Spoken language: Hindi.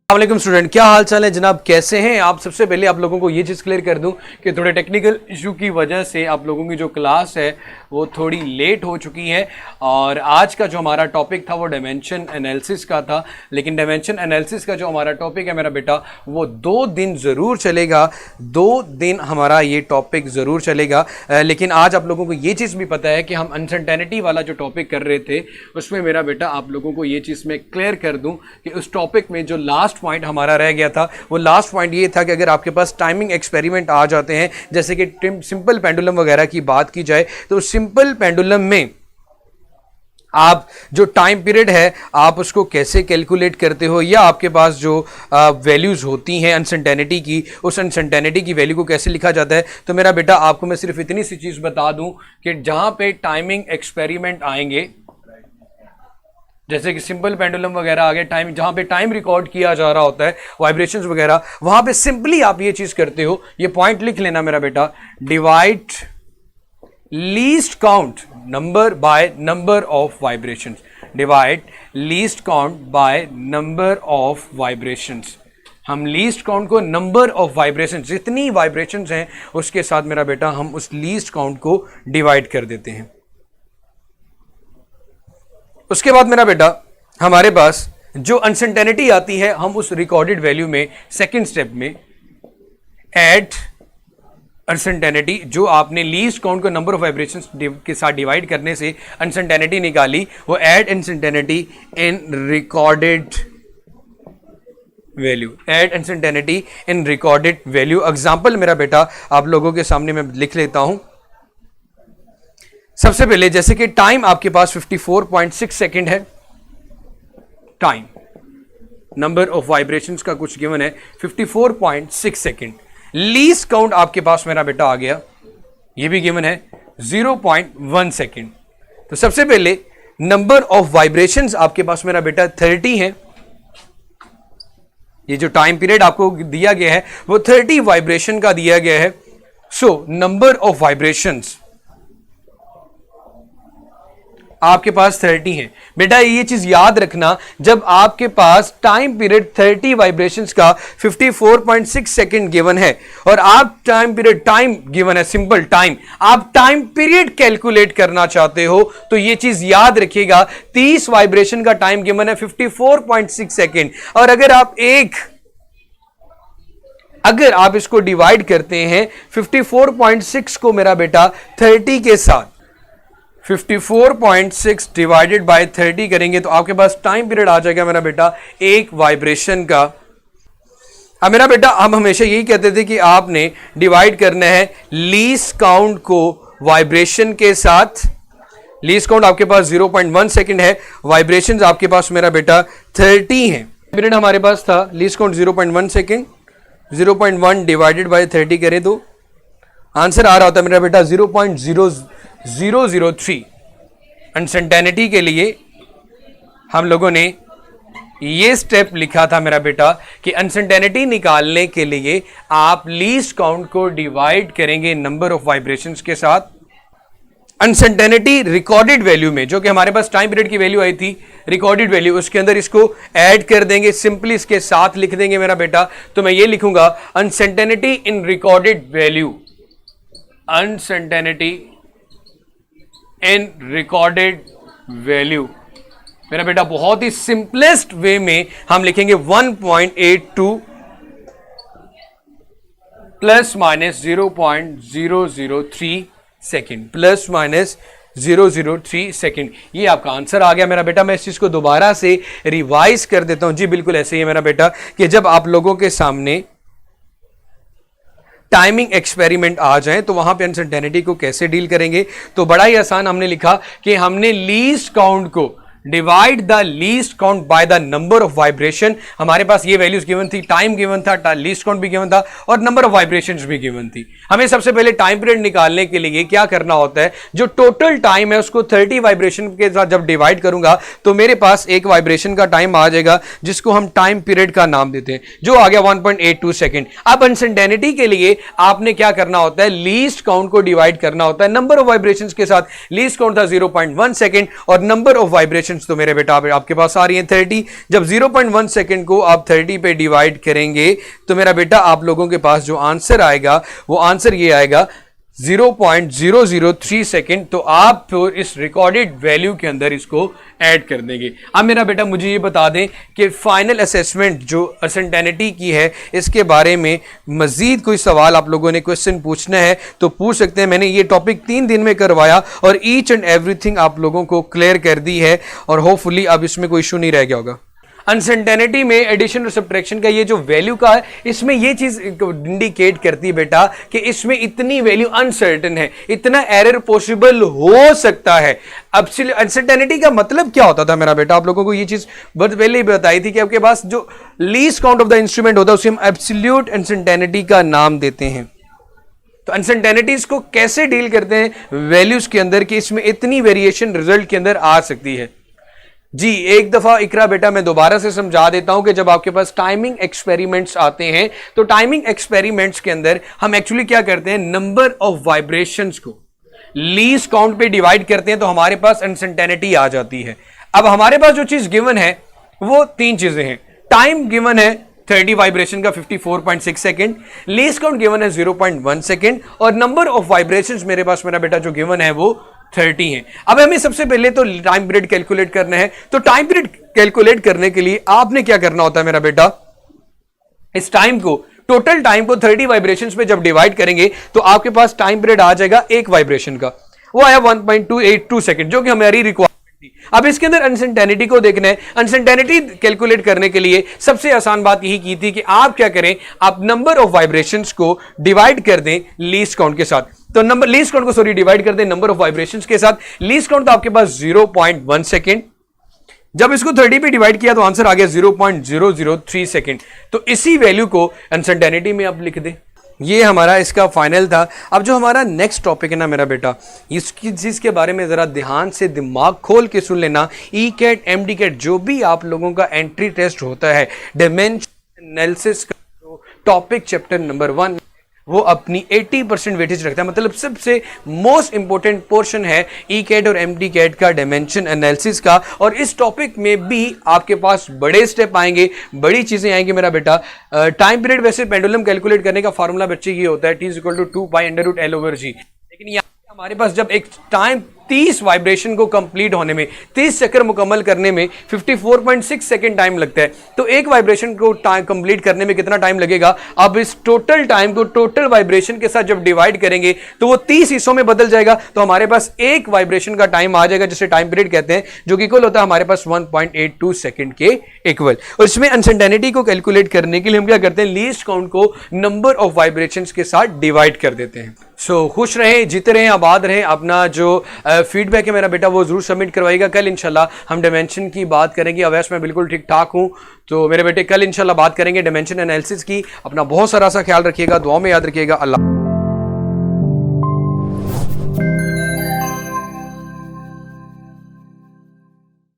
अस्सलाम स्टूडेंट, क्या हाल चाल है जनाब, कैसे हैं आप। सबसे पहले आप लोगों को ये चीज़ क्लियर कर दूं कि थोड़े टेक्निकल इशू की वजह से आप लोगों की जो क्लास है वो थोड़ी लेट हो चुकी है। और आज का जो हमारा टॉपिक था वो डायमेंशन एनालिसिस का था, लेकिन डायमेंशन एनालिसिस का जो हमारा टॉपिक है मेरा बेटा वो 2 दिन ज़रूर चलेगा। 2 दिन हमारा ये टॉपिक ज़रूर चलेगा। लेकिन आज आप लोगों को ये चीज़ भी पता है कि हम अनसर्टेनिटी वाला जो टॉपिक कर रहे थे उसमें मेरा बेटा आप लोगों को ये चीज़ मैं क्लियर कर दूँ कि उस टॉपिक में जो लास्ट पॉइंट हमारा रह गया था वो लास्ट पॉइंट ये था कि अगर आपके पास टाइमिंग एक्सपेरिमेंट आ जाते हैं, जैसे कि सिंपल पेंडुलम वगैरह की बात की जाए, तो सिंपल पेंडुलम में आप जो टाइम पीरियड है आप उसको कैसे कैलकुलेट करते हो, या आपके पास जो वैल्यूज होती हैं अनसर्टेनिटी की, उस अनसर्टेनिटी की वैल्यू को कैसे लिखा जाता है। तो मेरा बेटा आपको मैं सिर्फ इतनी सी चीज बता दूं कि जहां पे टाइमिंग एक्सपेरिमेंट आएंगे, जैसे कि सिंपल पेंडुलम वगैरह आगे टाइम, जहां पे टाइम रिकॉर्ड किया जा रहा होता है, वाइब्रेशंस वगैरह, वहां पे सिंपली आप ये चीज करते हो, ये पॉइंट लिख लेना मेरा बेटा, divide least count number by number of vibrations, divide least count by number of vibrations. हम लीस्ट काउंट को नंबर ऑफ वाइब्रेशंस, जितनी वाइब्रेशंस हैं उसके साथ मेरा बेटा हम उस लीस्ट काउंट को डिवाइड कर देते हैं। उसके बाद मेरा बेटा हमारे पास जो अनसर्टेनिटी आती है, हम उस रिकॉर्डेड वैल्यू में सेकंड स्टेप में ऐड अनसर्टेनिटी, जो आपने लीस्ट काउंट को नंबर ऑफ वाइब्रेशंस के साथ डिवाइड करने से अनसर्टेनिटी निकाली, वो ऐड अनसर्टेनिटी इन रिकॉर्डेड वैल्यू, ऐड अनसर्टेनिटी इन रिकॉर्डेड वैल्यू। एग्जांपल मेरा बेटा आप लोगों के सामने मैं लिख लेता हूं। सबसे पहले जैसे कि टाइम आपके पास 54.6 सेकेंड है, टाइम नंबर ऑफ वाइब्रेशंस का कुछ गिवन है 54.6 सेकेंड। लीस्ट काउंट आपके पास मेरा बेटा आ गया, ये भी गिवन है 0.1 सेकेंड। तो सबसे पहले नंबर ऑफ वाइब्रेशंस आपके पास मेरा बेटा 30 है। ये जो टाइम पीरियड आपको दिया गया है वो 30 वाइब्रेशन का दिया गया है। सो नंबर ऑफ वाइब्रेशंस आपके पास 30 है। बेटा ये चीज याद रखना, जब आपके पास टाइम पीरियड 30 वाइब्रेशंस का 54.6 सेकेंड गिवन है और आप टाइम पीरियड, टाइम गिवन है सिंपल टाइम, आप टाइम पीरियड कैलकुलेट करना चाहते हो, तो ये चीज याद रखिएगा 30 वाइब्रेशन का टाइम गिवन है 54.6 सेकेंड। और अगर आप इसको डिवाइड करते हैं 54.6 को मेरा बेटा 30 के साथ, 54.6 डिवाइडेड बाय 30 करेंगे तो आपके पास टाइम पीरियड आ जाएगा मेरा बेटा एक वाइब्रेशन का। अब मेरा बेटा हम हमेशा यही कहते थे कि आपने डिवाइड करना है लीस्ट काउंट को वाइब्रेशन के साथ। लीस्ट काउंट आपके पास 0.1 सेकेंड है, वाइब्रेशंस आपके पास मेरा बेटा 30 है। पीरियड हमारे पास था least count 0.1 second, 0.1 divided by 30 करें तो आंसर आ रहा होता है मेरा बेटा 0.0003। अनसर्टेनिटी के लिए हम लोगों ने ये स्टेप लिखा था मेरा बेटा कि अनसर्टेनिटी निकालने के लिए आप लीस्ट काउंट को डिवाइड करेंगे नंबर ऑफ वाइब्रेशंस के साथ। अनसर्टेनिटी रिकॉर्डेड वैल्यू में, जो कि हमारे पास टाइम पीरियड की वैल्यू आई थी रिकॉर्डेड वैल्यू, उसके अंदर इसको ऐड कर देंगे, सिंपली इसके साथ लिख देंगे मेरा बेटा। तो मैं ये लिखूंगा अनसर्टेनिटी इन रिकॉर्डेड वैल्यू, अनसर्टेनिटी इन रिकॉर्डेड वैल्यू मेरा बेटा बहुत ही सिंपलेस्ट वे में हम लिखेंगे 1.82 plus minus 0.003 second, plus minus 003 second. ये आपका आंसर आ गया मेरा बेटा। मैं इस चीज को दोबारा से रिवाइज कर देता हूं। जी बिल्कुल ऐसे ही है मेरा बेटा कि जब आप लोगों के सामने टाइमिंग एक्सपेरिमेंट आ जाए तो वहां पे अनसर्टेनिटी को कैसे डील करेंगे, तो बड़ा ही आसान हमने लिखा कि हमने लीस्ट काउंट को divide the least count by the number of vibration. हमारे पास ये वैल्यूज गिवन थी, टाइम गिवन था, लीस्ट काउंट भी गिवन था और नंबर ऑफ वाइब्रेशंस भी गिवन थी। हमें सबसे पहले टाइम पीरियड निकालने के लिए क्या करना होता है, जो टोटल टाइम है उसको 30 वाइब्रेशन के साथ जब डिवाइड करूंगा तो मेरे पास एक वाइब्रेशन का टाइम आ जाएगा जिसको हम टाइम पीरियड का नाम देते हैं, जो आ गया 1.82 सेकेंड। अब अनसर्टेनिटी के लिए आपने क्या करना होता है, लीस्ट काउंट को डिवाइड करना होता है नंबर ऑफ वाइब्रेशंस के साथ। लीस्ट काउंट था 0.1 सेकेंड और नंबर ऑफ वाइब्रेशन वाइब्रेशंस तो मेरे बेटा आपके पास आ रही है 30। जब 0.1 सेकंड को आप 30 पे डिवाइड करेंगे तो मेरा बेटा आप लोगों के पास जो आंसर आएगा वो आंसर ये आएगा 0.003 सेकेंड। तो आप तो इस रिकॉर्डेड वैल्यू के अंदर इसको ऐड कर देंगे। अब मेरा बेटा मुझे ये बता दें कि फाइनल असेसमेंट जो अनसर्टेनिटी की है इसके बारे में मजीद कोई सवाल आप लोगों ने क्वेश्चन पूछना है तो पूछ सकते हैं। मैंने ये टॉपिक 3 दिन में करवाया और ईच एंड एवरीथिंग आप लोगों को क्लियर कर दी है और होपफुली अब इसमें कोई इशू नहीं रह गया होगा। अनसर्टेनिटी में एडिशन और सब्ट्रैक्शन का ये जो वैल्यू का है इसमें ये चीज इंडिकेट करती है बेटा कि इसमें इतनी वैल्यू अनसर्टेन है, इतना एरर पॉसिबल हो सकता है। अब अनसर्टेनिटी का मतलब क्या होता था मेरा बेटा, आप लोगों को ये चीज बहुत पहले ही बताई थी कि आपके पास जो least count of the instrument होता है उसे हम एब्सोल्यूट अनसर्टेनिटी का नाम देते हैं। तो अनसर्टेनिटीज को कैसे डील करते हैं वैल्यूज के अंदर कि इसमें इतनी वेरिएशन रिजल्ट के अंदर आ सकती है। जी एक दफा इकरा बेटा मैं दोबारा से समझा देता हूं कि जब आपके पास टाइमिंग एक्सपेरिमेंट्स आते हैं तो टाइमिंग एक्सपेरिमेंट्स के अंदर हम एक्चुअली क्या करते हैं, नंबर ऑफ वाइब्रेशंस को लीस्ट काउंट पे डिवाइड करते हैं तो हमारे पास अनसर्टेनिटी आ जाती है। अब हमारे पास जो चीज गिवन है वो 3 चीजें हैं। टाइम गिवन है 30 वाइब्रेशन का 54.6 सेकेंड, लीस्ट काउंट गिवन है 0.1 सेकेंड और नंबर ऑफ वाइब्रेशंस मेरे पास मेरा बेटा जो गिवन है वो 30 है। अब हमें सबसे पहले तो टाइम पीरियड कैलकुलेट करना है। तो टाइम पीरियड कैलकुलेट करने के लिए आपने क्या करना होता है मेरा बेटा, इस टाइम को टोटल टाइम को 30 वाइब्रेशंस पे जब डिवाइड करेंगे तो आपके पास टाइम पीरियड आ जाएगा एक वाइब्रेशन का, वो आया 1.282 सेकेंड जो कि हमारी रिक्वायरमेंट थी। अब इसके अंदर अनसर्टेनिटी को देखना है। अनसर्टेनिटी कैलकुलेट करने के लिए सबसे आसान बात यही की थी कि आप क्या करें, आप नंबर ऑफ वाइब्रेशंस को डिवाइड कर दें लीस्ट काउंट के साथ। तो नंबर लीस्ट काउंट को डिवाइड कर दें नंबर ऑफ वाइब्रेशंस के साथ। लीस्ट काउंट तो आपके पास 0.1 सेकेंड, जब इसको 30 पे डिवाइड किया तो आंसर आ गया 0.003 सेकेंड। तो इसी वैल्यू को अनसर्टेनिटी में आप लिख दें। ये हमारा इसका फाइनल था। अब जो हमारा नेक्स्ट टॉपिक है ना मेरा बेटा, इसकी चीज के बारे में जरा ध्यान से दिमाग खोल के सुन लेना। ई कैट एमडी कैट जो भी आप लोगों का एंट्री टेस्ट होता है, डायमेंशन एनालिसिस का जो टॉपिक चैप्टर नंबर 1 वो अपनी 80% वेटेज रखता है। मतलब सबसे मोस्ट इंपॉर्टेंट पोर्शन है ई कैट और एमडी कैट का डायमेंशन एनालिसिस का। और इस टॉपिक में भी आपके पास बड़े स्टेप आएंगे, बड़ी चीजें आएंगी मेरा बेटा। टाइम पीरियड वैसे पेंडुलम कैलकुलेट करने का फॉर्मूला बच्चे ये होता है T=2π√L/g। लेकिन यहाँ हमारे पास जब एक टाइम 30 वाइब्रेशन को कंप्लीट होने में, 30 चक्कर मुकम्मल करने में 54.6 सेकेंड टाइम लगता है। तो एक वाइब्रेशन को टाइम कंप्लीट करने में कितना टाइम लगेगा, अब इस टोटल टाइम को टोटल वाइब्रेशन के साथ जब डिवाइड करेंगे तो वो 30 हिस्सों में बदल जाएगा। तो हमारे पास एक वाइब्रेशन का टाइम आ जाएगा जिसे टाइम पीरियड कहते हैं, जो कि इक्वल होता है हमारे पास 1.82 सेकेंड के इक्वल। और इसमें अनसर्टेनिटी को कैलकुलेट करने के लिए हम क्या करते हैं, लीस्ट काउंट को नंबर ऑफ वाइब्रेशंस के साथ डिवाइड कर देते हैं। सो खुश रहें, जीते रहें, आबाद रहें। अपना जो फीडबैक है मेरा बेटा वो जरूर सबमिट करवाइएगा। कल इंशाल्लाह हम डायमेंशन की बात करेंगे। अवैस मैं बिल्कुल ठीक ठाक हूं, तो मेरे बेटे कल इंशाल्लाह बात करेंगे डायमेंशन एनालिसिस की। अपना बहुत सारा सा ख्याल रखिएगा, दुआ में याद रखिएगा। अल्लाह।